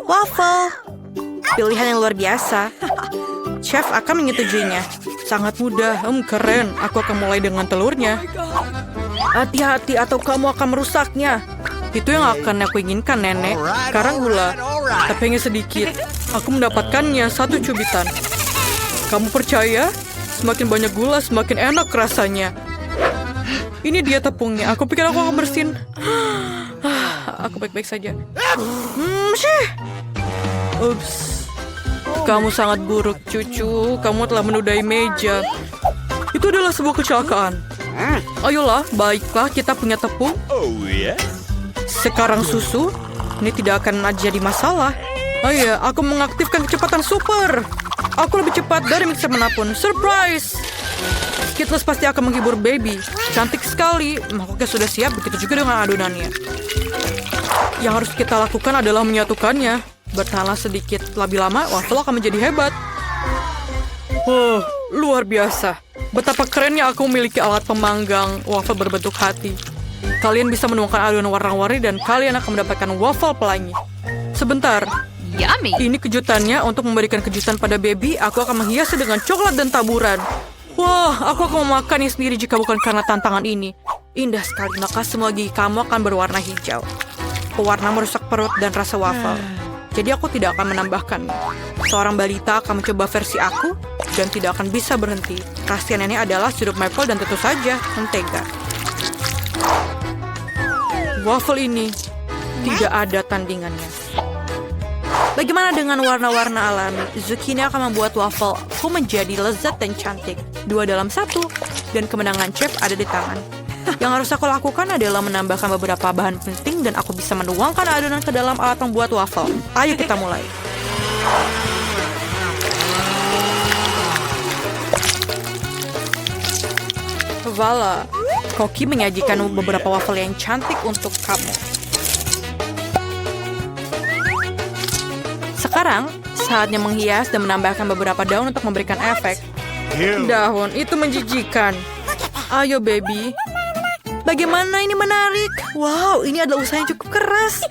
Waffle. Pilihan yang luar biasa. Chef akan menyetujuinya. Sangat mudah, keren. Aku akan mulai dengan telurnya. Hati-hati atau kamu akan merusaknya. Itu yang akan aku inginkan, Nenek. Sekarang gula. Tapi hanya sedikit. Aku mendapatkannya 1 cubitan. Kamu percaya? Semakin banyak gula, semakin enak rasanya. Ini dia tepungnya. Aku pikir aku akan bersin. Aku baik-baik saja. Ups. Kamu sangat buruk, cucu. Kamu telah menodai meja. Itu adalah sebuah kecelakaan. Ayolah, baiklah, kita punya tepung. Sekarang susu. Ini tidak akan jadi masalah. Oh iya, aku mengaktifkan kecepatan super. Aku lebih cepat dari mixer manapun. Surprise! Skittles pasti akan menghibur baby. Cantik sekali. Mangkoknya sudah siap, begitu juga dengan adonannya. Yang harus kita lakukan adalah menyatukannya. Bertahanlah sedikit. Lebih lama, waffle akan menjadi hebat. Oh, luar biasa. Betapa kerennya aku memiliki alat pemanggang waffle berbentuk hati. Kalian bisa menuangkan adonan warna-warni dan kalian akan mendapatkan waffle pelangi. Sebentar. Yummy. Ini kejutannya untuk memberikan kejutan pada baby. Aku akan menghiasnya dengan coklat dan taburan. Wah, aku akan memakannya sendiri jika bukan karena tantangan ini. Indah sekali, maka semua gigi kamu akan berwarna hijau. Pewarna merusak perut dan rasa waffle. Jadi aku tidak akan menambahkannya. Seorang balita akan mencoba versi aku dan tidak akan bisa berhenti. Rahasia nenek adalah sirup maple dan tentu saja mentega. Waffle ini tidak ada tandingannya. Bagaimana dengan warna-warna alami? Zucchini akan membuat waffle-ku menjadi lezat dan cantik. 2 dalam 1. Dan kemenangan chef ada di tangan. Yang harus aku lakukan adalah menambahkan beberapa bahan penting dan aku bisa menuangkan adonan ke dalam alat membuat waffle. Ayo kita mulai. Voila. Koki menyajikan beberapa waffle yang cantik untuk kamu. Sekarang, saatnya menghias dan menambahkan beberapa daun untuk memberikan efek. Daun, itu menjijikan. Ayo, baby. Bagaimana ini menarik? Wow, ini adalah usaha yang cukup keras.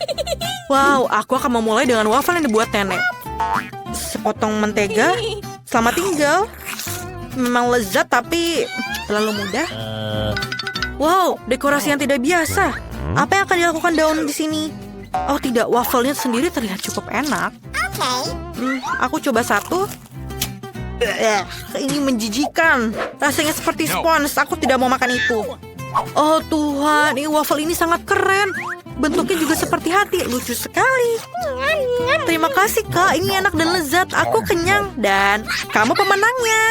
Wow, aku akan memulai dengan waffle yang dibuat nenek. Sepotong mentega. Selamat tinggal. Memang lezat, tapi terlalu mudah. Wow, dekorasi yang tidak biasa. Apa yang akan dilakukan daun di sini? Oh tidak, waffle-nya sendiri terlihat cukup enak. Aku coba 1. Ini menjijikan. Rasanya seperti spons. Aku tidak mau makan itu. Oh Tuhan, ini waffle ini sangat keren. Bentuknya juga seperti hati. Lucu sekali. Terima kasih Kak, ini enak dan lezat. Aku kenyang dan kamu pemenangnya.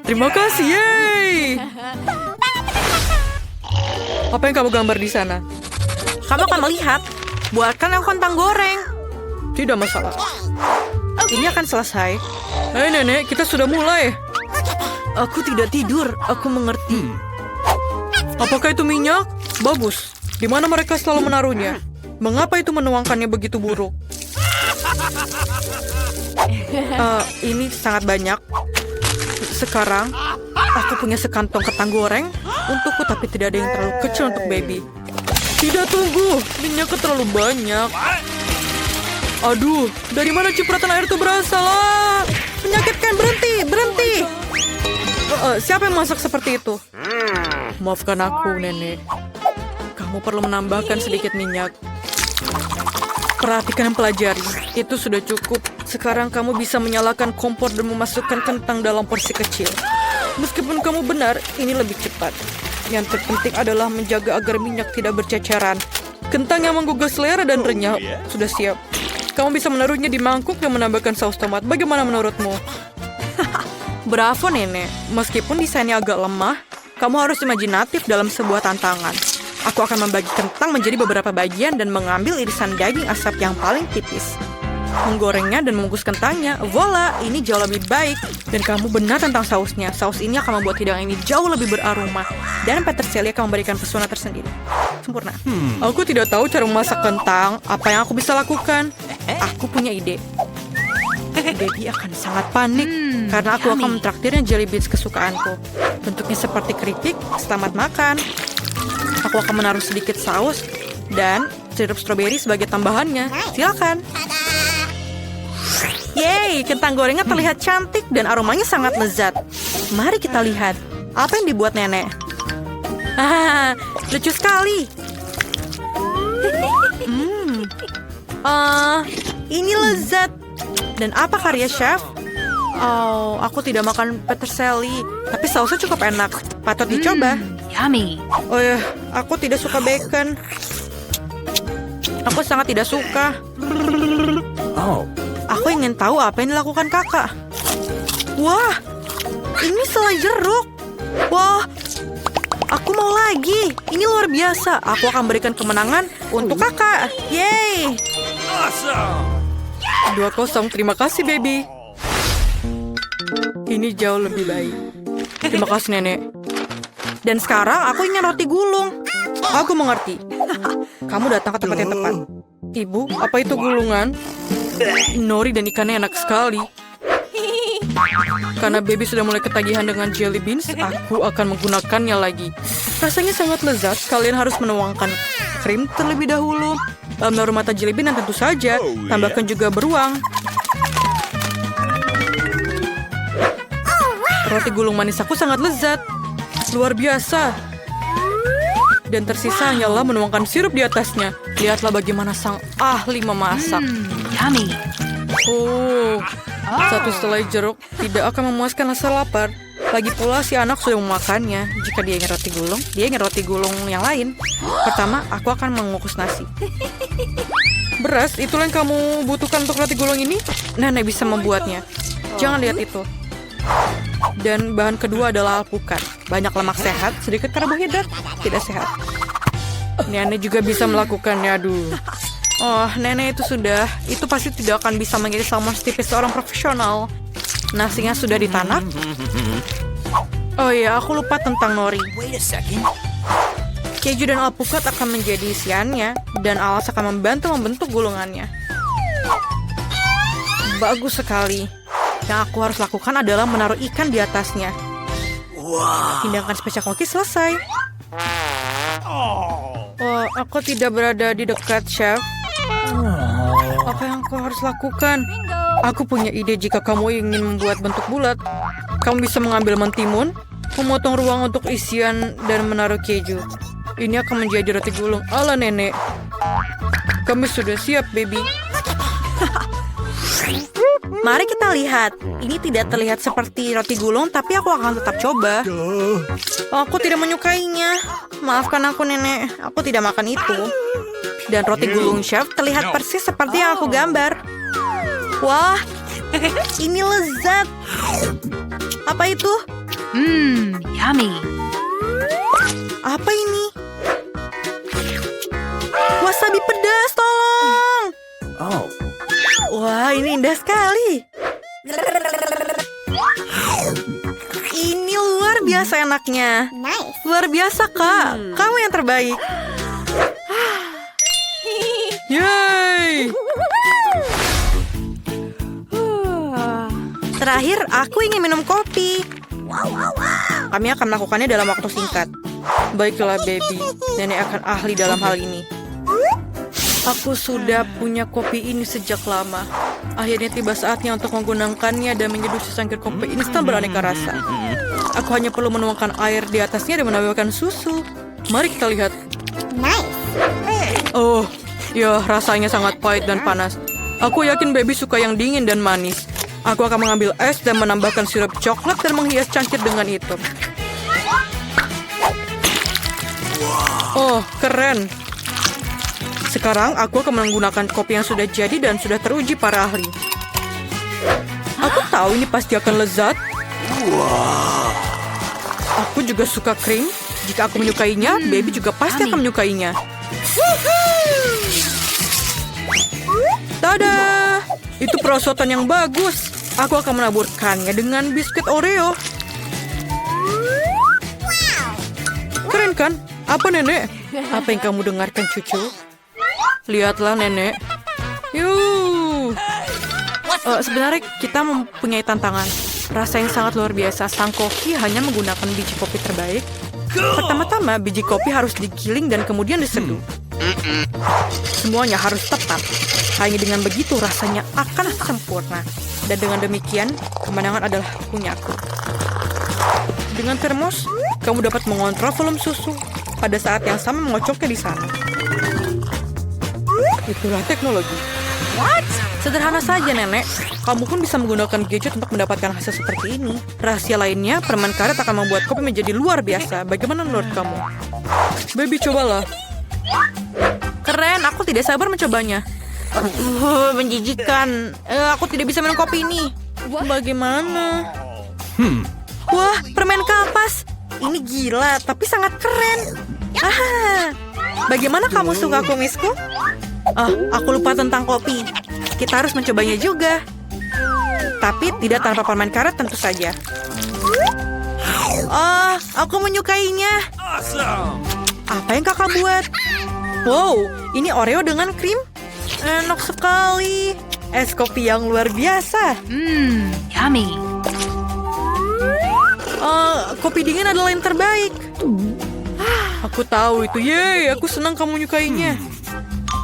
Terima kasih, yeay. Apa yang kamu gambar di sana? Kamu akan melihat. Buatkan aku kentang goreng. Tidak masalah. Ini akan selesai. Hei nenek, kita sudah mulai. Aku tidak tidur. Aku mengerti. Apakah itu minyak? Bagus. Di mana mereka selalu menaruhnya? Mengapa itu menuangkannya begitu buruk? Ini sangat banyak. Sekarang, aku punya sekantong kentang goreng untukku, tapi tidak ada yang terlalu kecil untuk baby. Tidak, tunggu. Minyaknya terlalu banyak. Aduh, dari mana cipratan air itu berasal? Menyakitkan, berhenti. Siapa yang masak seperti itu? Maafkan aku, nenek. Kamu perlu menambahkan sedikit minyak. Perhatikan dan pelajari. Itu sudah cukup. Sekarang kamu bisa menyalakan kompor dan memasukkan kentang dalam porsi kecil. Meskipun kamu benar, ini lebih cepat. Yang terpenting adalah menjaga agar minyak tidak berceceran. Kentang yang menggugah selera dan renyah sudah siap. Kamu bisa menaruhnya di mangkuk dan menambahkan saus tomat. Bagaimana menurutmu? Bravo, nenek. Meskipun desainnya agak lemah, kamu harus imajinatif dalam sebuah tantangan. Aku akan membagi kentang menjadi beberapa bagian dan mengambil irisan daging asap yang paling tipis. Menggorengnya dan mengukus kentangnya. Voila, ini jauh lebih baik. Dan kamu benar tentang sausnya. Saus ini akan membuat hidangan ini jauh lebih beraroma. Dan peterselie akan memberikan pesona tersendiri. Sempurna. Aku tidak tahu cara memasak kentang. Apa yang aku bisa lakukan? Aku punya ide. Baby akan sangat panik karena aku akan mentraktirnya jelly beans kesukaanku. Bentuknya seperti keripik. Selamat makan. Aku akan menaruh sedikit saus Dan sirup stroberi sebagai tambahannya. Silakan. Yeay, kentang gorengnya terlihat cantik dan aromanya sangat lezat. Mari kita lihat. Apa yang dibuat nenek? Lucu sekali. Ini lezat. Dan apa karya chef? Oh, aku tidak makan peterseli. Tapi sausnya cukup enak. Patut dicoba. Yummy. Oh ya, aku tidak suka bacon. Aku sangat tidak suka. Aku ingin tahu apa yang dilakukan kakak. Wah, ini selai jeruk. Wah, aku mau lagi. Ini luar biasa. Aku akan berikan kemenangan untuk kakak. Yeay. 2-0, terima kasih, baby. Ini jauh lebih baik. Terima kasih, nenek. Dan sekarang aku ingin roti gulung. Aku mengerti. Kamu datang ke tempat yang tepat. Ibu, apa itu gulungan? Nori dan ikannya enak sekali. Karena baby sudah mulai ketagihan dengan jelly beans, aku akan menggunakannya lagi. Rasanya sangat lezat. Kalian harus menuangkan krim terlebih dahulu. Menaruh mata jelly bean dan tentu saja tambahkan juga beruang. Roti gulung manis aku sangat lezat. Luar biasa. Dan tersisa hanyalah menuangkan sirup di atasnya. Lihatlah bagaimana sang ahli memasak. Yummy. Oh, satu selai jeruk tidak akan memuaskan rasa lapar. Lagi pula si anak sudah memakannya. Jika dia ingin roti gulung, dia ingin roti gulung yang lain. Pertama, aku akan mengukus nasi. Beras, itulah yang kamu butuhkan untuk roti gulung ini? Nenek bisa membuatnya. Jangan lihat itu. Dan bahan kedua adalah alpukat. Banyak lemak sehat, sedikit karbohidrat, tidak sehat. Nenek juga bisa melakukannya, aduh. Oh, nenek itu pasti tidak akan bisa menjadi salmon setipis seorang profesional. Nasinya sudah ditanak. Oh iya, aku lupa tentang nori. Keju dan alpukat akan menjadi isiannya, dan alas akan membantu membentuk gulungannya. Bagus sekali. Yang aku harus lakukan adalah menaruh ikan di atasnya. Hidangan spesial koki selesai. Oh, aku tidak berada di dekat chef. Apa yang aku harus lakukan? Aku punya ide. Jika kamu ingin membuat bentuk bulat, kamu bisa mengambil mentimun, memotong ruang untuk isian, dan menaruh keju. Ini akan menjadi roti gulung ala nenek. Kami sudah siap, baby. Mari kita lihat. Ini tidak terlihat seperti roti gulung, tapi aku akan tetap coba. Oh, aku tidak menyukainya. Maafkan aku, nenek. Aku tidak makan itu. Dan roti gulung chef terlihat persis seperti yang aku gambar. Wah, ini lezat. Apa itu? Yummy. Apa ini? Wasabi pedas, tolong. Wah, ini indah sekali. Ini luar biasa enaknya. Luar biasa, Kak. Kamu yang terbaik. Yeay. Terakhir, aku ingin minum kopi. Kami akan melakukannya dalam waktu singkat. Baiklah, baby. Nenek akan ahli dalam hal ini. Aku sudah punya kopi ini sejak lama. Akhirnya tiba saatnya untuk menggunakannya dan menyeduh secangkir kopi instan beraneka rasa. Aku hanya perlu menuangkan air di atasnya dan menambahkan susu. Mari kita lihat. Oh, ya rasanya sangat pahit dan panas. Aku yakin baby suka yang dingin dan manis. Aku akan mengambil es dan menambahkan sirup coklat dan menghias cangkir dengan itu. Oh, keren. Sekarang aku akan menggunakan kopi yang sudah jadi dan sudah teruji para ahli. Aku tahu ini pasti akan lezat. Aku juga suka krim. Jika aku menyukainya, baby juga pasti akan menyukainya. Tada! Itu perosotan yang bagus. Aku akan menaburkannya dengan biskuit Oreo. Keren kan? Apa, nenek? Apa yang kamu dengarkan, cucu? Lihatlah, nenek. Sebenarnya kita mempunyai tantangan. Rasa yang sangat luar biasa. Sang koki hanya menggunakan biji kopi terbaik. Pertama-tama, biji kopi harus digiling dan kemudian diseduh. Semuanya harus tepat. Hanya dengan begitu rasanya akan sempurna. Dan dengan demikian, kemenangan adalah punyaku. Dengan termos, kamu dapat mengontrol volume susu. Pada saat yang sama mengocoknya di sana. Itulah teknologi. What? Sederhana saja, Nenek. Kamu pun bisa menggunakan gadget untuk mendapatkan hasil seperti ini. Rahasia lainnya, permen karet akan membuat kopi menjadi luar biasa. Bagaimana menurut kamu? Baby, cobalah. Keren, aku tidak sabar mencobanya. Menjijikan. Aku tidak bisa minum kopi ini. Bagaimana? Wah, permen kapas. Ini gila, tapi sangat keren. Bagaimana kamu suka kumisku? Aku lupa tentang kopi. Kita harus mencobanya juga. Tapi tidak tanpa permen karet tentu saja. Aku menyukainya. Apa yang kakak buat? Wow, ini Oreo dengan krim. Enak sekali. Es kopi yang luar biasa. Yummy. Kopi dingin adalah yang terbaik. Aku tahu itu. Yeay, aku senang kamu menyukainya.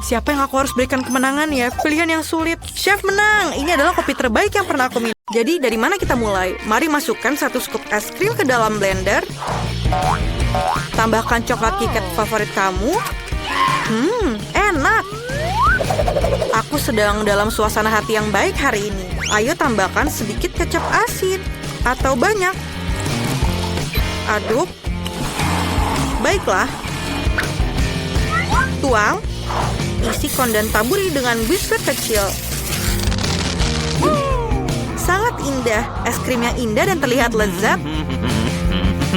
Siapa yang aku harus berikan kemenangan ya? Pilihan yang sulit. Chef menang. Ini adalah kopi terbaik yang pernah aku minum. Jadi dari mana kita mulai? Mari masukkan 1 scoop es krim ke dalam blender. Tambahkan coklat KitKat favorit kamu. Enak. Aku sedang dalam suasana hati yang baik hari ini. Ayo tambahkan sedikit kecap asin. Atau banyak. Aduk. Baiklah. Tuang. Isi kon dan taburi dengan biskuit kecil. Sangat indah. Es krim yang indah dan terlihat lezat.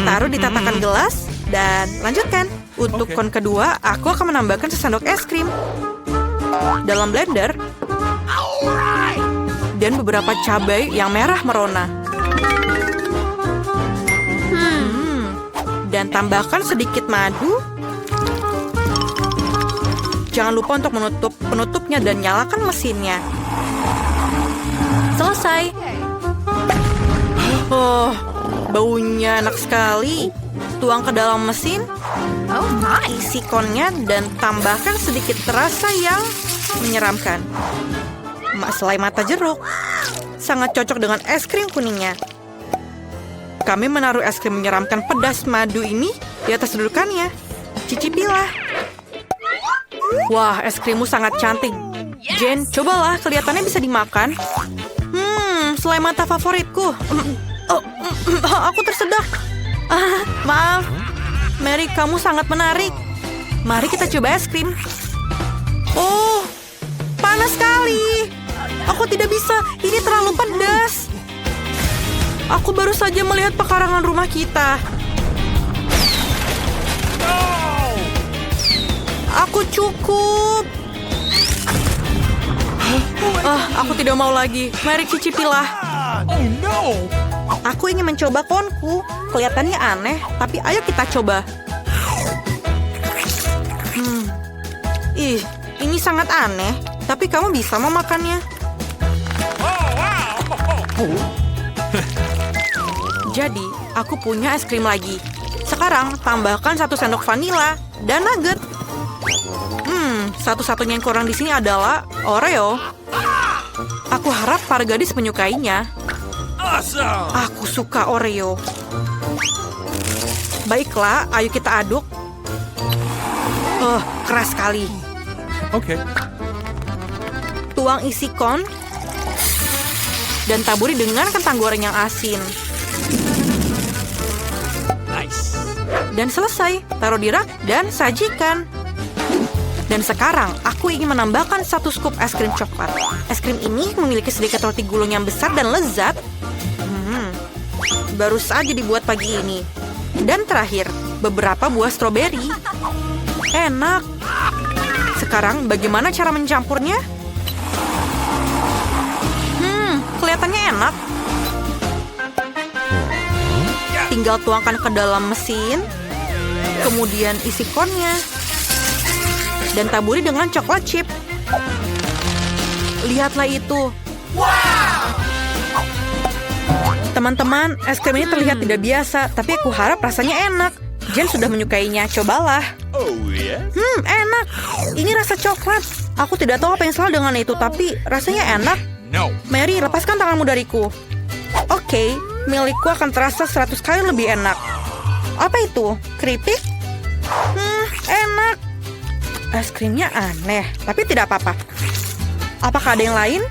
Taruh di tatakan gelas dan lanjutkan. Untuk kon kedua, aku akan menambahkan sesendok es krim dalam blender dan beberapa cabai yang merah merona. Dan tambahkan sedikit madu. Jangan lupa untuk menutup penutupnya dan nyalakan mesinnya. Selesai. Baunya enak sekali. Tuang ke dalam mesin. Isi konnya dan tambahkan sedikit rasa yang menyeramkan. Selai mata jeruk. Sangat cocok dengan es krim kuningnya. Kami menaruh es krim menyeramkan pedas madu ini di atas dudukannya. Cicipilah. Wah, es krimmu sangat cantik. Jen, cobalah, kelihatannya bisa dimakan. Selai mata favoritku. Aku tersedak. Maaf. Mary, kamu sangat menarik. Mari kita coba es krim. Oh, panas sekali. Aku tidak bisa, ini terlalu pedas. Aku baru saja melihat pekarangan rumah kita. Aku cukup. Aku tidak mau lagi. Mari cicipilah. Aku ingin mencoba konku. Kelihatannya aneh, tapi ayo kita coba. Ini sangat aneh. Tapi kamu bisa memakannya. Jadi, aku punya es krim lagi. Sekarang, tambahkan 1 sendok vanila dan nugget. Satu-satunya yang kurang di sini adalah Oreo. Aku harap para gadis menyukainya. Aku suka Oreo. Baiklah, ayo kita aduk. Keras sekali. Okay. Tuang isi kon dan taburi dengan kentang goreng yang asin. Nice. Dan selesai, taruh di rak dan sajikan. Dan sekarang, aku ingin menambahkan 1 scoop es krim coklat. Es krim ini memiliki sedikit roti gulung yang besar dan lezat. Baru saja dibuat pagi ini. Dan terakhir, beberapa buah stroberi. Enak. Sekarang, bagaimana cara mencampurnya? Kelihatannya enak. Tinggal tuangkan ke dalam mesin. Kemudian isi konnya. Dan taburi dengan coklat chip. Lihatlah itu. Teman-teman, es krim ini terlihat tidak biasa, tapi aku harap rasanya enak. Jen sudah menyukainya. Cobalah. Oh, yeah? Enak. Ini rasa coklat. Aku tidak tahu apa yang salah dengan itu, tapi rasanya enak. No. Mary, lepaskan tanganmu dariku. Oke, milikku akan terasa 100 kali lebih enak. Apa itu? Keripik? Enak. Es krimnya aneh, tapi tidak apa-apa. Apakah ada yang lain?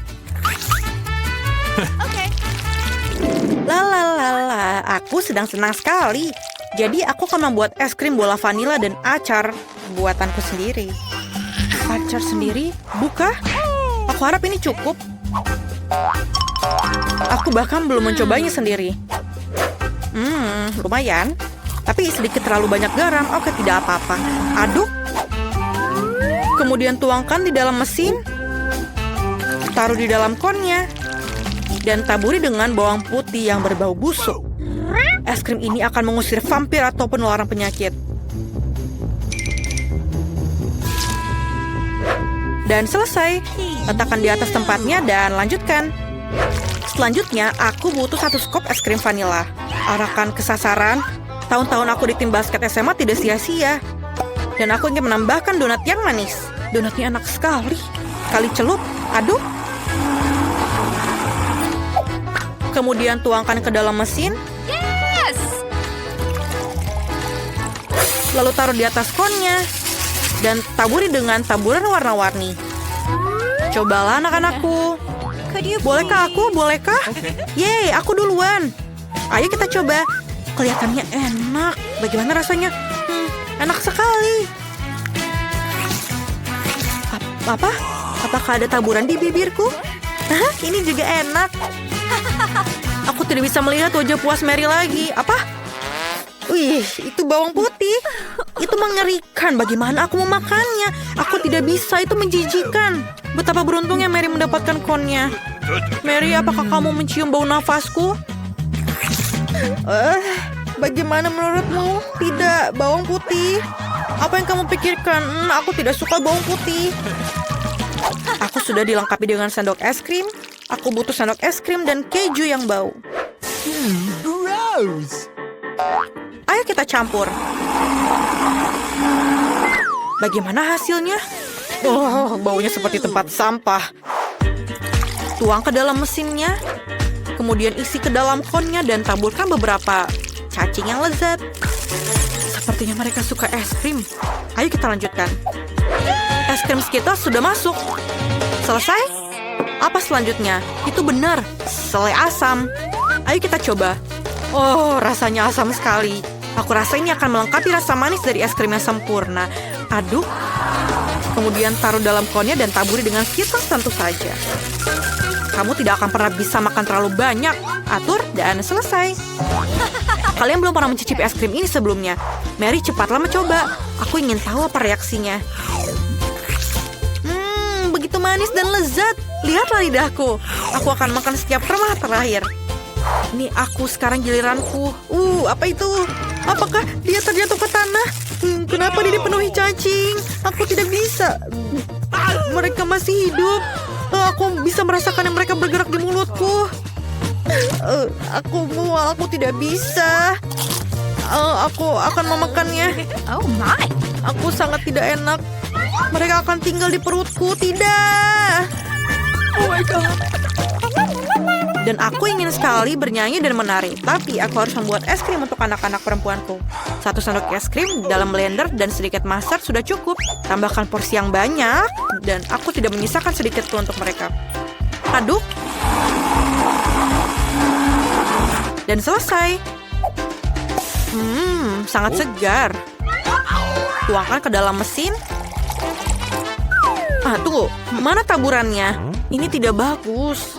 Lalalala, aku sedang senang sekali. Jadi aku akan membuat es krim bola vanila dan acar buatanku sendiri. Acar sendiri? Buka? Aku harap ini cukup. Aku bahkan belum mencobanya sendiri. Lumayan. Tapi sedikit terlalu banyak garam. Oke, tidak apa-apa. Aduk. Kemudian tuangkan di dalam mesin. Taruh di dalam konnya. Dan taburi dengan bawang putih yang berbau busuk. Es krim ini akan mengusir vampir atau penularan penyakit. Dan selesai. Letakkan di atas tempatnya dan lanjutkan. Selanjutnya, aku butuh 1 skop es krim vanila. Arahkan ke sasaran. Tahun-tahun aku di tim basket SMA tidak sia-sia. Dan aku ingin menambahkan donat yang manis. Donatnya enak sekali. Kali celup, aduk. Kemudian tuangkan ke dalam mesin. Lalu taruh di atas konnya. Dan taburi dengan taburan warna-warni. Cobalah anak-anakku. Bolehkah aku? Bolehkah? Yeay, aku duluan. Ayo kita coba. Kelihatannya enak. Bagaimana rasanya? Enak sekali. Apa? Apakah ada taburan di bibirku? Ini juga enak. Aku tidak bisa melihat wajah puas Mary lagi. Apa? Wih, itu bawang putih. Itu mengerikan. Bagaimana aku memakannya? Aku tidak bisa, itu menjijikan. Betapa beruntungnya Mary mendapatkan konnya. Mary, apakah kamu mencium bau nafasku? Bagaimana menurutmu? Tidak, bawang putih. Apa yang kamu pikirkan? Aku tidak suka bawang putih. Aku sudah dilengkapi dengan sendok es krim. Aku butuh sendok es krim dan keju yang bau. Gross. Ayo kita campur. Bagaimana hasilnya? Oh, baunya seperti tempat sampah. Tuang ke dalam mesinnya. Kemudian isi ke dalam konnya dan taburkan beberapa cacing yang lezat. Sepertinya mereka suka es krim. Ayo kita lanjutkan. Es krim Skittles sudah masuk. Selesai? Apa selanjutnya? Itu benar, selai asam. Ayo kita coba. Oh, rasanya asam sekali. Aku rasa ini akan melengkapi rasa manis dari es krim yang sempurna. Aduk. Kemudian taruh dalam konnya dan taburi dengan Skittles tentu saja. Kamu tidak akan pernah bisa makan terlalu banyak. Atur dan selesai. Kalian belum pernah mencicipi es krim ini sebelumnya. Mary, cepatlah mencoba. Aku ingin tahu apa reaksinya. Begitu manis dan lezat. Lihatlah lidahku. Aku akan makan setiap remah terakhir. Ini aku sekarang giliranku. Apa itu? Apakah dia terjatuh ke tanah? Kenapa dia dipenuhi cacing? Aku tidak bisa. Mereka masih hidup. Aku bisa merasakan yang mereka bergerak di mulutku. Aku mual, aku tidak bisa. Aku akan memakannya. Oh my. Aku sangat tidak enak. Mereka akan tinggal di perutku. Tidak. Oh my God. Dan aku ingin sekali bernyanyi dan menari. Tapi aku harus membuat es krim untuk anak-anak perempuanku. 1 sendok es krim dalam blender dan sedikit mustard sudah cukup. Tambahkan porsi yang banyak. Dan aku tidak menyisakan sedikit pun untuk mereka. Aduk. Dan selesai. Sangat segar. Tuangkan ke dalam mesin. Tunggu. Mana taburannya? Ini tidak bagus.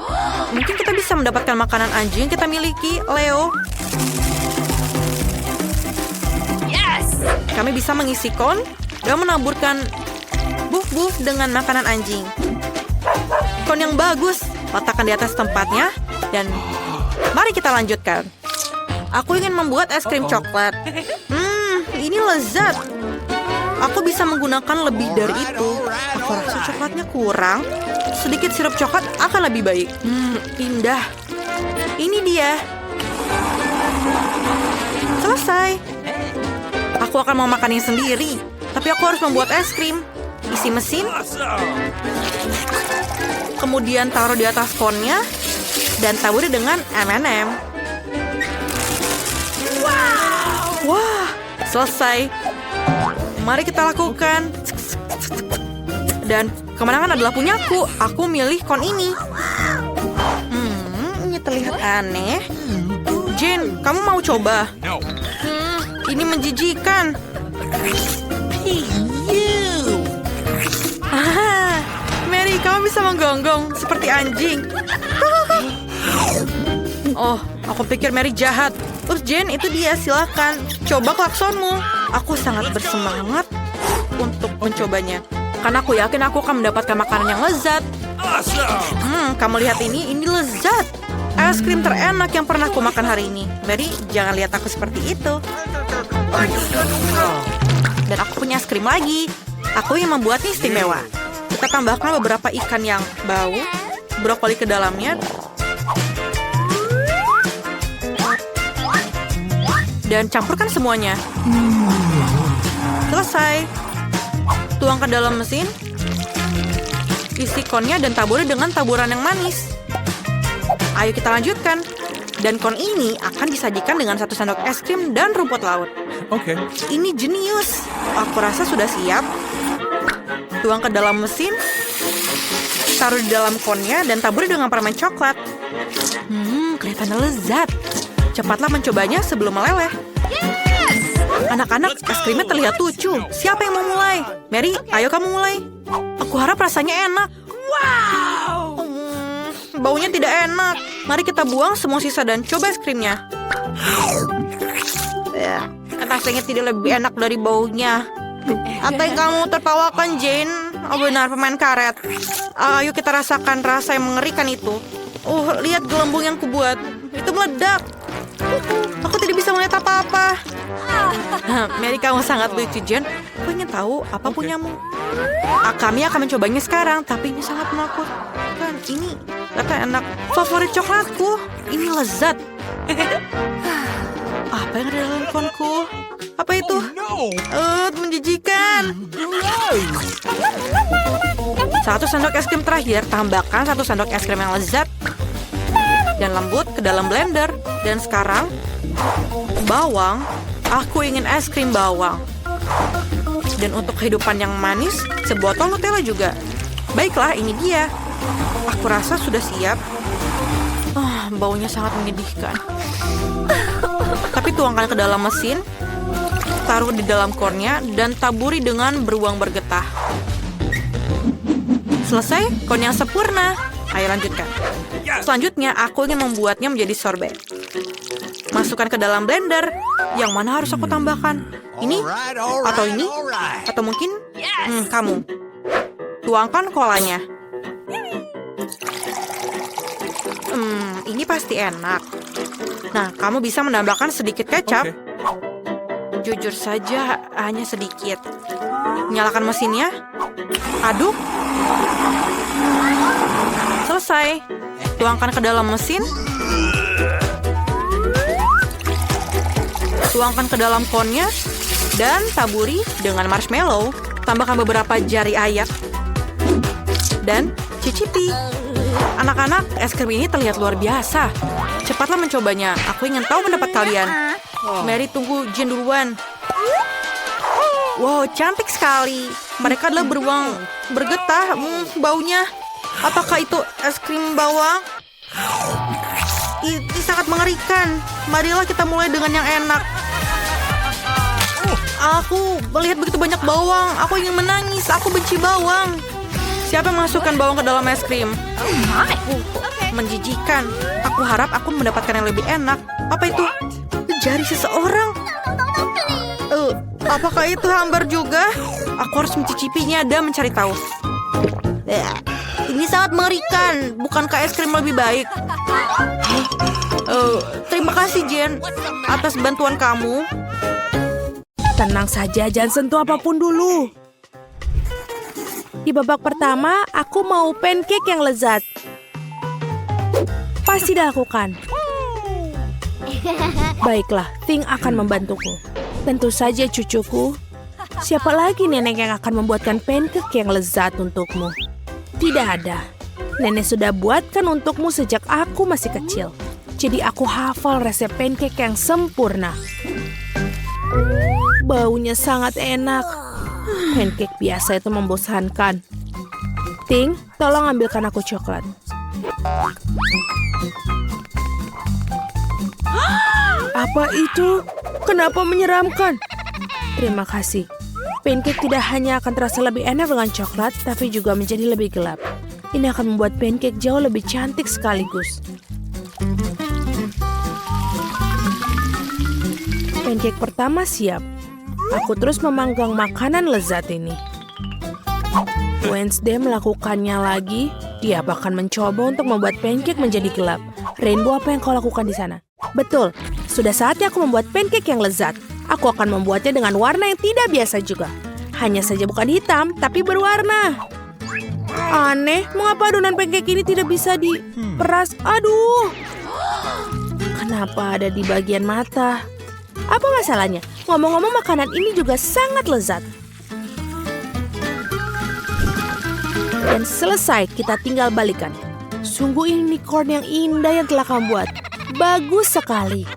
Mungkin kita bisa mendapatkan makanan anjing yang kita miliki, Leo. Yes. Kami bisa mengisi kon dan menaburkan buf-buf dengan makanan anjing. Kon yang bagus. Letakkan di atas tempatnya. Dan mari kita lanjutkan. Aku ingin membuat es krim coklat. Ini lezat. Aku bisa menggunakan lebih dari itu. Aku rasa coklatnya kurang. Sedikit sirup coklat akan lebih baik. Indah. Ini dia. Selesai. Aku akan mau makannya sendiri. Tapi aku harus membuat es krim. Isi mesin, kemudian taruh di atas konnya, dan taburi dengan M&M. Wah, selesai. Mari kita lakukan. Dan kemenangan adalah punyaku. Aku milih kon ini. Ini terlihat aneh. Jane, kamu mau coba? No. Ini menjijikan. Mary, kamu bisa menggonggong seperti anjing. Oh, aku pikir Mary jahat. Jane, itu dia, silakan. Coba klaksonmu. Aku sangat bersemangat untuk mencobanya. Karena aku yakin aku akan mendapatkan makanan yang lezat. Awesome. Kamu lihat ini lezat. Es krim terenak yang pernah aku makan hari ini. Mary, jangan lihat aku seperti itu. Dan aku punya es krim lagi. Aku yang membuatnya istimewa. Kita tambahkan beberapa ikan yang bau, brokoli ke dalamnya, dan campurkan semuanya. Selesai. Tuang ke dalam mesin, isi konnya dan taburi dengan taburan yang manis. Ayo kita lanjutkan. Dan kon ini akan disajikan dengan 1 sendok es krim dan rumput laut. Okay. Ini jenius. Aku rasa sudah siap. Tuang ke dalam mesin, taruh di dalam konnya, dan taburi dengan permen coklat. Kelihatannya lezat. Cepatlah mencobanya sebelum meleleh. Anak-anak, es krimnya terlihat lucu. Siapa yang mau mulai? Mary, ayo kamu mulai. Aku harap rasanya enak. Wow! Baunya tidak enak. Mari kita buang semua sisa dan coba es krimnya. Rasanya tidak lebih enak dari baunya. Apa yang kamu tertawakan, Jane? Oh benar, permen karet. Ayo kita rasakan rasa yang mengerikan itu. Lihat gelembung yang kubuat. Itu meledak. Aku tidak bisa melihat apa-apa. Mary, kamu sangat lucu, Jane. Aku ingin tahu apa punyamu. Kami akan mencobanya sekarang, tapi ini sangat menakutkan. Ini ternyata enak. Favorit coklatku. Ini lezat. Apa yang ada dalam konku? Apa itu? No. Menjijikan. 1 sendok es krim terakhir, tambahkan 1 sendok es krim yang lezat dan lembut ke dalam blender. Dan sekarang, bawang. Aku ingin es krim bawang. Dan untuk kehidupan yang manis, sebotol Nutella juga. Baiklah, ini dia. Aku rasa sudah siap. Baunya sangat menyedihkan. Tapi tuangkan ke dalam mesin, taruh di dalam konnya, dan taburi dengan beruang bergetah. Selesai, kon yang sempurna. Ayo lanjutkan. Selanjutnya, aku ingin membuatnya menjadi sorbet. Masukkan ke dalam blender. Yang mana harus aku tambahkan? Ini? Atau ini? Atau mungkin? Kamu. Tuangkan kolanya. Ini pasti enak. Nah, kamu bisa menambahkan sedikit kecap. Okay. Jujur saja, hanya sedikit. Nyalakan mesinnya. Aduk. Selesai. Tuangkan ke dalam mesin. Tuangkan ke dalam konnya. Dan taburi dengan marshmallow. Tambahkan beberapa jari ayak. Dan cicipi. Anak-anak, es krim ini terlihat luar biasa. Cepatlah mencobanya. Aku ingin tahu pendapat kalian. Mary, tunggu Jane duluan. Wow, cantik sekali. Mereka adalah beruang bergetah. Baunya. Apakah itu es krim bawang? Ini sangat mengerikan. Marilah kita mulai dengan yang enak. Aku melihat begitu banyak bawang. Aku ingin menangis. Aku benci bawang. Siapa yang masukkan bawang ke dalam es krim? Menjijikan. Aku harap aku mendapatkan yang lebih enak. Apa itu? Jari seseorang. Apakah itu hambar juga? Aku harus mencicipinya dan mencari tahu. Ini sangat mengerikan. Bukankah es krim lebih baik? Terima kasih, Jen, atas bantuan kamu. Tenang saja, jangan sentuh apapun dulu. Di babak pertama, aku mau pancake yang lezat. Pasti dilakukan. Baiklah, Ting akan membantuku. Tentu saja cucuku. Siapa lagi nenek yang akan membuatkan pancake yang lezat untukmu? Tidak ada. Nenek sudah buatkan untukmu sejak aku masih kecil. Jadi aku hafal resep pancake yang sempurna. Baunya sangat enak. Pancake biasa itu membosankan. Ting, tolong ambilkan aku coklat. Apa itu? Kenapa menyeramkan? Terima kasih. Pancake tidak hanya akan terasa lebih enak dengan coklat, tapi juga menjadi lebih gelap. Ini akan membuat pancake jauh lebih cantik sekaligus. Pancake pertama siap. Aku terus memanggang makanan lezat ini. Wednesday melakukannya lagi. Dia bahkan mencoba untuk membuat pancake menjadi gelap. Rainbow, apa yang kau lakukan di sana? Betul, sudah saatnya aku membuat pancake yang lezat. Aku akan membuatnya dengan warna yang tidak biasa juga. Hanya saja bukan hitam, tapi berwarna. Aneh, mengapa adonan pancake ini tidak bisa diperas? Aduh, kenapa ada di bagian mata? Apa masalahnya? Ngomong-ngomong, makanan ini juga sangat lezat. Dan selesai, kita tinggal balikan. Sungguh ini unicorn yang indah yang telah kamu buat. Bagus sekali.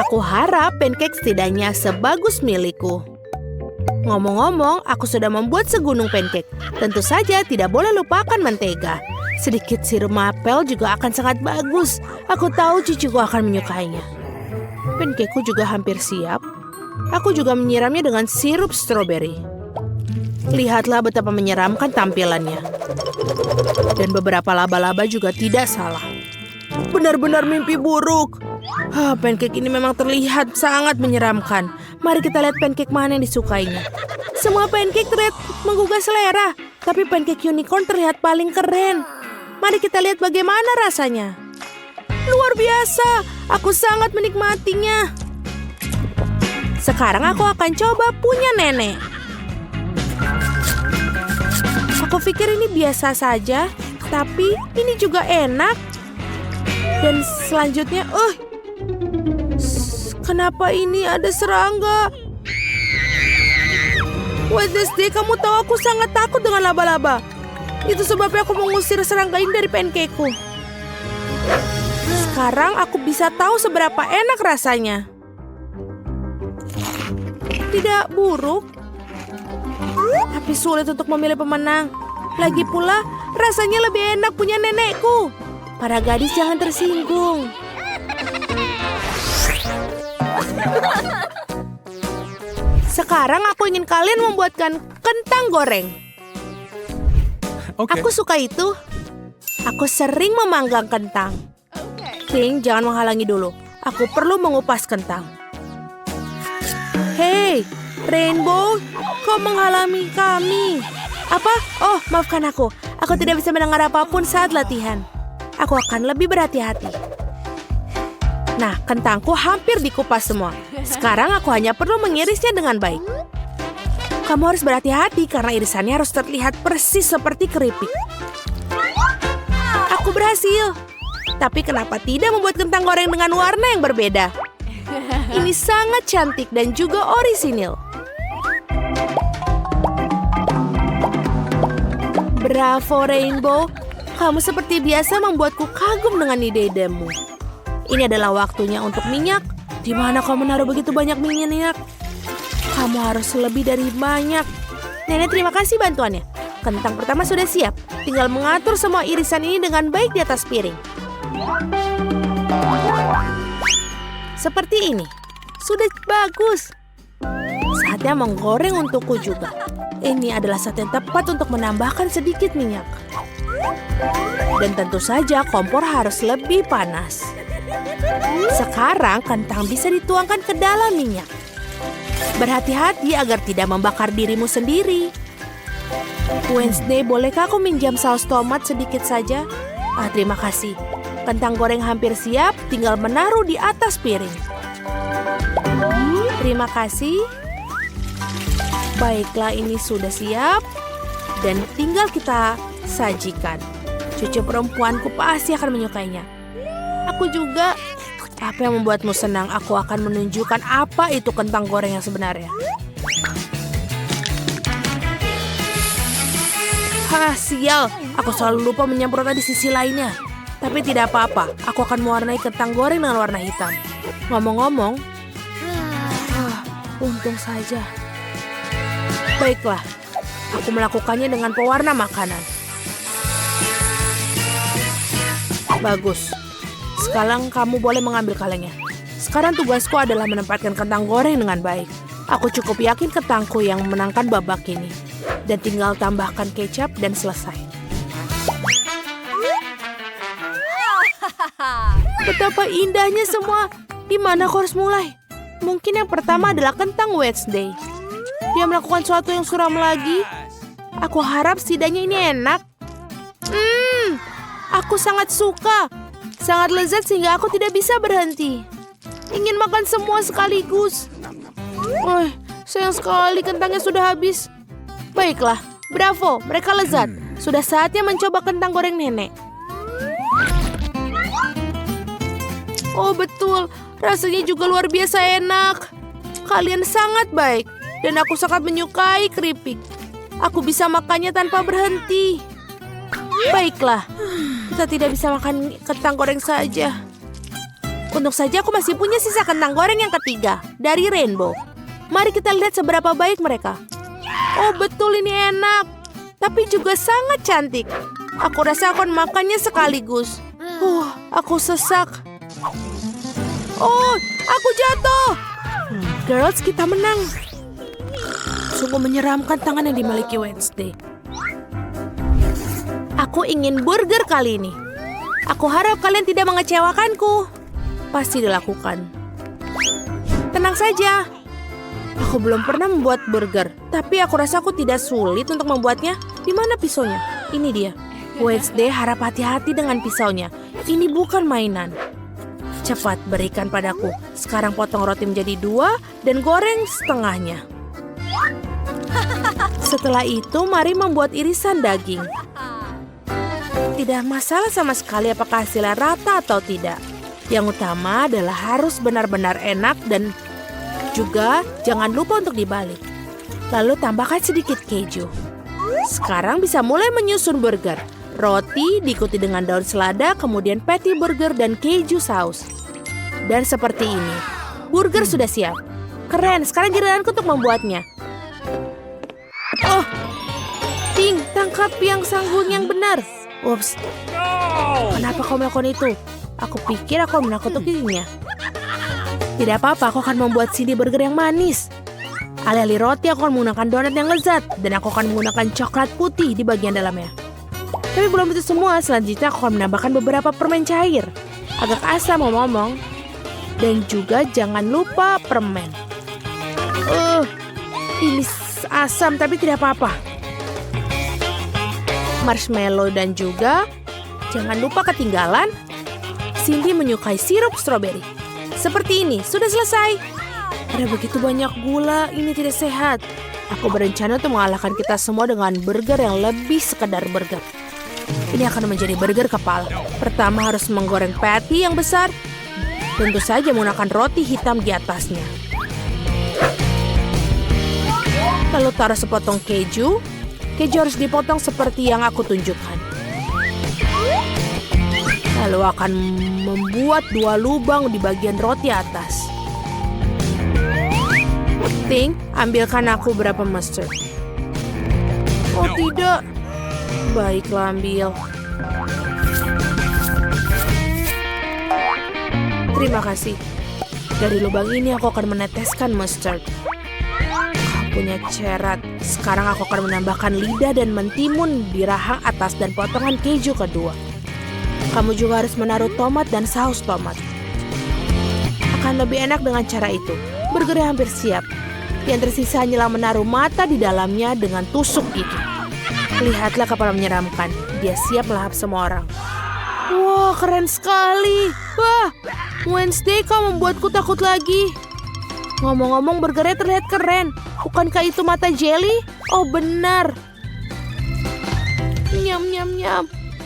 Aku harap pancake setidaknya sebagus milikku. Ngomong-ngomong, aku sudah membuat segunung pancake. Tentu saja tidak boleh lupakan mentega. Sedikit sirup maple juga akan sangat bagus. Aku tahu cucuku akan menyukainya. Pancakeku juga hampir siap. Aku juga menyiramnya dengan sirup stroberi. Lihatlah betapa menyeramkan tampilannya. Dan beberapa laba-laba juga tidak salah. Benar-benar mimpi buruk. Pancake ini memang terlihat sangat menyeramkan. Mari kita lihat pancake mana yang disukainya. Semua pancake terlihat menggugah selera, tapi pancake unicorn terlihat paling keren. Mari kita lihat bagaimana rasanya. Luar biasa, aku sangat menikmatinya. Sekarang aku akan coba punya nenek. Aku pikir ini biasa saja, tapi ini juga enak. Dan selanjutnya, kenapa ini ada serangga? Wednesday, kamu tahu aku sangat takut dengan laba-laba. Itu sebabnya aku mengusir serangga ini dari pancakeku. Sekarang aku bisa tahu seberapa enak rasanya. Tidak buruk, tapi sulit untuk memilih pemenang. Lagi pula, rasanya lebih enak punya nenekku. Para gadis jangan tersinggung. Sekarang aku ingin kalian membuatkan kentang goreng. Aku suka itu. Aku sering memanggang kentang. King, jangan menghalangi dulu. Aku perlu mengupas kentang. Hei, Rainbow, kau menghalangi kami. Apa? Oh, maafkan aku. Aku tidak bisa mendengar apapun saat latihan. Aku akan lebih berhati-hati. Nah, kentangku hampir dikupas semua. Sekarang aku hanya perlu mengirisnya dengan baik. Kamu harus berhati-hati karena irisannya harus terlihat persis seperti keripik. Aku berhasil. Tapi kenapa tidak membuat kentang goreng dengan warna yang berbeda? Ini sangat cantik dan juga orisinil. Bravo, Rainbow. Kamu seperti biasa membuatku kagum dengan ide-idemu. Ini adalah waktunya untuk minyak. Di mana kau menaruh begitu banyak minyak? Kamu harus lebih dari banyak. Nenek, terima kasih bantuannya. Kentang pertama sudah siap. Tinggal mengatur semua irisan ini dengan baik di atas piring. Seperti ini. Sudah bagus. Saatnya menggoreng untukku juga. Ini adalah saat yang tepat untuk menambahkan sedikit minyak. Dan tentu saja kompor harus lebih panas. Sekarang kentang bisa dituangkan ke dalam minyak. Berhati-hati agar tidak membakar dirimu sendiri. Wednesday, bolehkah aku minjam saus tomat sedikit saja? Terima kasih. Kentang goreng hampir siap, tinggal menaruh di atas piring. Terima kasih. Baiklah, ini sudah siap. Dan tinggal kita sajikan. Cucu perempuanku pasti akan menyukainya. Aku juga. Apa yang membuatmu senang? Aku akan menunjukkan apa itu kentang goreng yang sebenarnya. Hah, sial. Aku selalu lupa menyemprotnya di sisi lainnya. Tapi tidak apa-apa. Aku akan mewarnai kentang goreng dengan warna hitam. Ngomong-ngomong, untung saja. Baiklah, aku melakukannya dengan pewarna makanan. Bagus. Sekarang kamu boleh mengambil kalengnya. Sekarang tugasku adalah menempatkan kentang goreng dengan baik. Aku cukup yakin kentangku yang memenangkan babak ini. Dan tinggal tambahkan kecap dan selesai. Betapa indahnya semua. Di mana aku harus mulai? Mungkin yang pertama adalah kentang Wednesday. Dia melakukan sesuatu yang suram lagi. Aku harap setidaknya ini enak. Aku sangat suka. Sangat lezat sehingga aku tidak bisa berhenti. Ingin makan semua sekaligus. Sayang sekali kentangnya sudah habis. Baiklah, bravo, mereka lezat. Sudah saatnya mencoba kentang goreng nenek. Oh betul, rasanya juga luar biasa enak. Kalian sangat baik, dan aku sangat menyukai keripik. Aku bisa makannya tanpa berhenti. Baiklah, kita tidak bisa makan kentang goreng saja. Untung saja aku masih punya sisa kentang goreng yang ketiga, dari Rainbow. Mari kita lihat seberapa baik mereka. Oh betul, ini enak. Tapi juga sangat cantik. Aku rasa akan makannya sekaligus. Aku sesak. Oh, aku jatuh. Girls, kita menang. Sungguh menyeramkan tangan yang dimiliki Wednesday. Aku ingin burger kali ini. Aku harap kalian tidak mengecewakanku. Pasti dilakukan. Tenang saja. Aku belum pernah membuat burger, tapi aku rasa aku tidak sulit untuk membuatnya. Di mana pisaunya? Ini dia. Wednesday harap hati-hati dengan pisaunya. Ini bukan mainan. Cepat berikan padaku. Sekarang potong roti menjadi 2 dan goreng setengahnya. Setelah itu, mari membuat irisan daging. Tidak masalah sama sekali apakah hasilnya rata atau tidak. Yang utama adalah harus benar-benar enak dan juga jangan lupa untuk dibalik. Lalu tambahkan sedikit keju. Sekarang bisa mulai menyusun burger. Roti diikuti dengan daun selada, kemudian patty burger dan keju saus. Dan seperti ini, burger sudah siap. Keren, sekarang giliranku untuk membuatnya. Oh, Ting, tangkap yang sanggung yang benar. Ups, kenapa kau melakukan itu? Aku pikir aku menakut-nakutinya. Tidak apa-apa, aku akan membuat Cindy burger yang manis. Alih-alih roti, aku akan menggunakan donat yang lezat. Dan aku akan menggunakan coklat putih di bagian dalamnya. Tapi belum itu semua, selanjutnya aku akan menambahkan beberapa permen cair. Agak asam ngomong-ngomong. Dan juga jangan lupa permen. Ini asam tapi tidak apa-apa. Marshmallow dan juga jangan lupa ketinggalan. Cindy menyukai sirup stroberi. Seperti ini, sudah selesai. Ada begitu banyak gula, ini tidak sehat. Aku berencana untuk mengalahkan kita semua dengan burger yang lebih sekedar burger. Ini akan menjadi burger kepala. Pertama harus menggoreng patty yang besar. Tentu saja menggunakan roti hitam di atasnya. Lalu taruh sepotong keju. Keju harus dipotong seperti yang aku tunjukkan. Lalu akan membuat 2 lubang di bagian roti atas. Ting, ambilkan aku berapa mustard. Oh tidak. Baiklah, ambil. Terima kasih. Dari lubang ini aku akan meneteskan mustard. Punya cerat. Sekarang aku akan menambahkan lidah dan mentimun di rahang atas dan potongan keju kedua. Kamu juga harus menaruh tomat dan saus tomat. Akan lebih enak dengan cara itu. Burgernya hampir siap. Yang tersisa hanyalah menaruh mata di dalamnya dengan tusuk gigi. Lihatlah kepala menyeramkan. Dia siap melahap semua orang. Wah, keren sekali. Wah, Wednesday kau membuatku takut lagi. Ngomong-ngomong, burgernya terlihat keren. Bukankah itu mata jelly? Oh, benar. Nyam, nyam, nyam.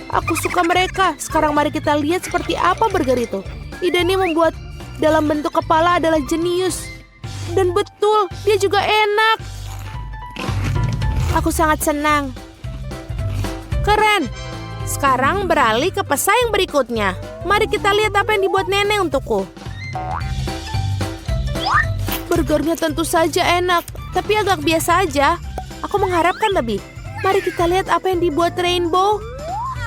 Aku suka mereka. Sekarang mari kita lihat seperti apa burger itu. ide ini membuat dalam bentuk kepala adalah jenius. Dan betul, dia juga enak. Aku sangat senang. Keren. Sekarang beralih ke pesaing berikutnya. Mari kita lihat apa yang dibuat nenek untukku. Burgernya tentu saja enak, tapi agak biasa aja. Aku mengharapkan lebih. Mari kita lihat apa yang dibuat Rainbow.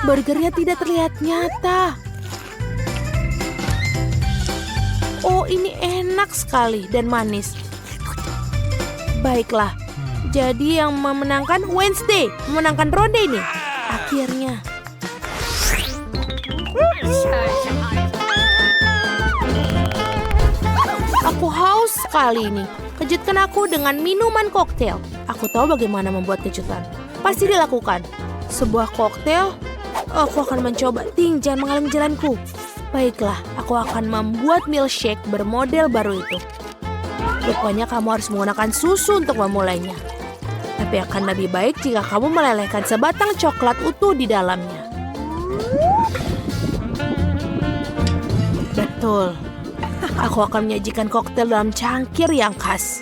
Burgernya tidak terlihat nyata. Oh, ini enak sekali dan manis. Baiklah, jadi yang memenangkan Wednesday, memenangkan ronde ini. Akhirnya. Aku haus sekali ini. Kejutkan aku dengan minuman koktail. Aku tahu bagaimana membuat kejutan. Pasti dilakukan. Sebuah koktail. Aku akan mencoba. Ting, jangan menghalangi jalanku. Baiklah, aku akan membuat milkshake bermodel baru itu. Rupanya kamu harus menggunakan susu untuk memulainya. Tapi akan lebih baik jika kamu melelehkan sebatang coklat utuh di dalamnya. Betul. Aku akan menyajikan koktail dalam cangkir yang khas.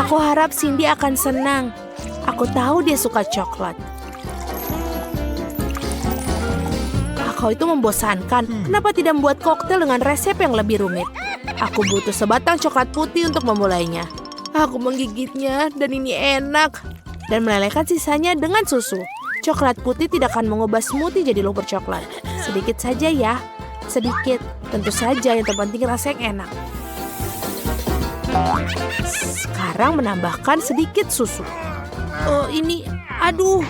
Aku harap Cindy akan senang. Aku tahu dia suka coklat. Kakao itu membosankan. Kenapa tidak membuat koktail dengan resep yang lebih rumit? Aku butuh sebatang coklat putih untuk memulainya. Aku menggigitnya dan ini enak. Dan melelehkan sisanya dengan susu. Coklat putih tidak akan mengubah smoothie jadi lumpur coklat. Sedikit saja ya. Sedikit. Tentu saja yang terpenting rasa yang enak. Sekarang menambahkan sedikit susu. Oh ini, aduh.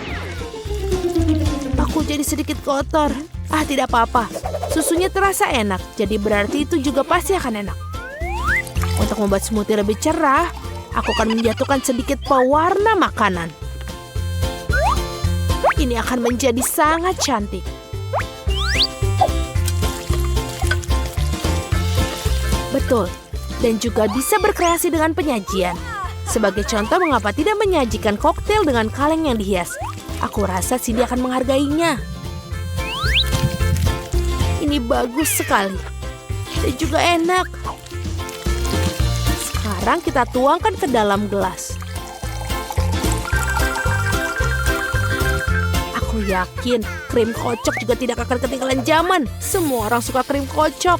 Aku jadi sedikit kotor. Tidak apa-apa. Susunya terasa enak. Jadi berarti itu juga pasti akan enak. Untuk membuat smoothie lebih cerah, aku akan menjatuhkan sedikit pewarna makanan. Ini akan menjadi sangat cantik. Betul, dan juga bisa berkreasi dengan penyajian. Sebagai contoh, mengapa tidak menyajikan koktail dengan kaleng yang dihias? Aku rasa Cindy akan menghargainya. Ini bagus sekali. Dan juga enak. Sekarang kita tuangkan ke dalam gelas. Aku yakin krim kocok juga tidak akan ketinggalan zaman. Semua orang suka krim kocok.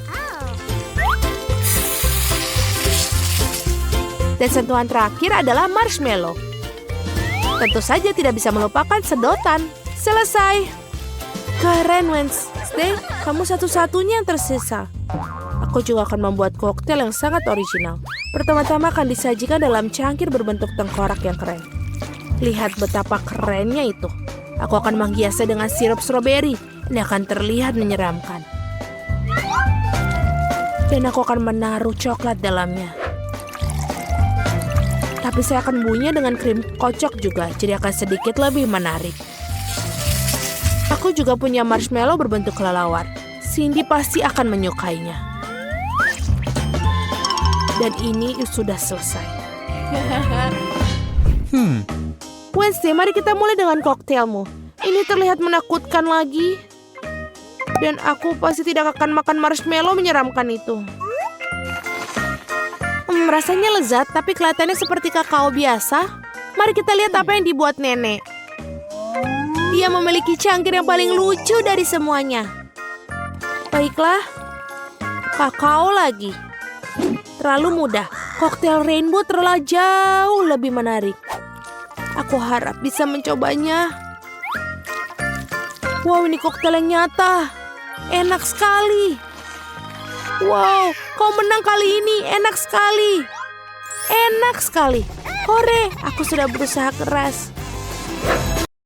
Dan sentuhan terakhir adalah marshmallow. Tentu saja tidak bisa melupakan sedotan. Selesai. Keren, Wednesday. Kamu satu-satunya yang tersisa. Aku juga akan membuat koktail yang sangat original. Pertama-tama akan disajikan dalam cangkir berbentuk tengkorak yang keren. Lihat betapa kerennya itu. Aku akan menghiasnya dengan sirup stroberi. Ini akan terlihat menyeramkan. Dan aku akan menaruh coklat dalamnya. Tapi saya akan bunyinya dengan krim kocok juga, jadi akan sedikit lebih menarik. Aku juga punya marshmallow berbentuk kelelawar. Cindy pasti akan menyukainya. Dan ini sudah selesai. Wednesday, mari kita mulai dengan koktailmu. Ini terlihat menakutkan lagi. Dan aku pasti tidak akan makan marshmallow menyeramkan itu. Rasanya lezat, tapi kelihatannya seperti kakao biasa. Mari kita lihat apa yang dibuat nenek. Dia memiliki cangkir yang paling lucu dari semuanya. Baiklah, kakao lagi. Terlalu mudah. Koktail Rainbow terlalu jauh lebih menarik. Aku harap bisa mencobanya. Wow, ini koktail yang nyata. Enak sekali. Wow, kau menang kali ini. Enak sekali. Enak sekali. Hore, aku sudah berusaha keras.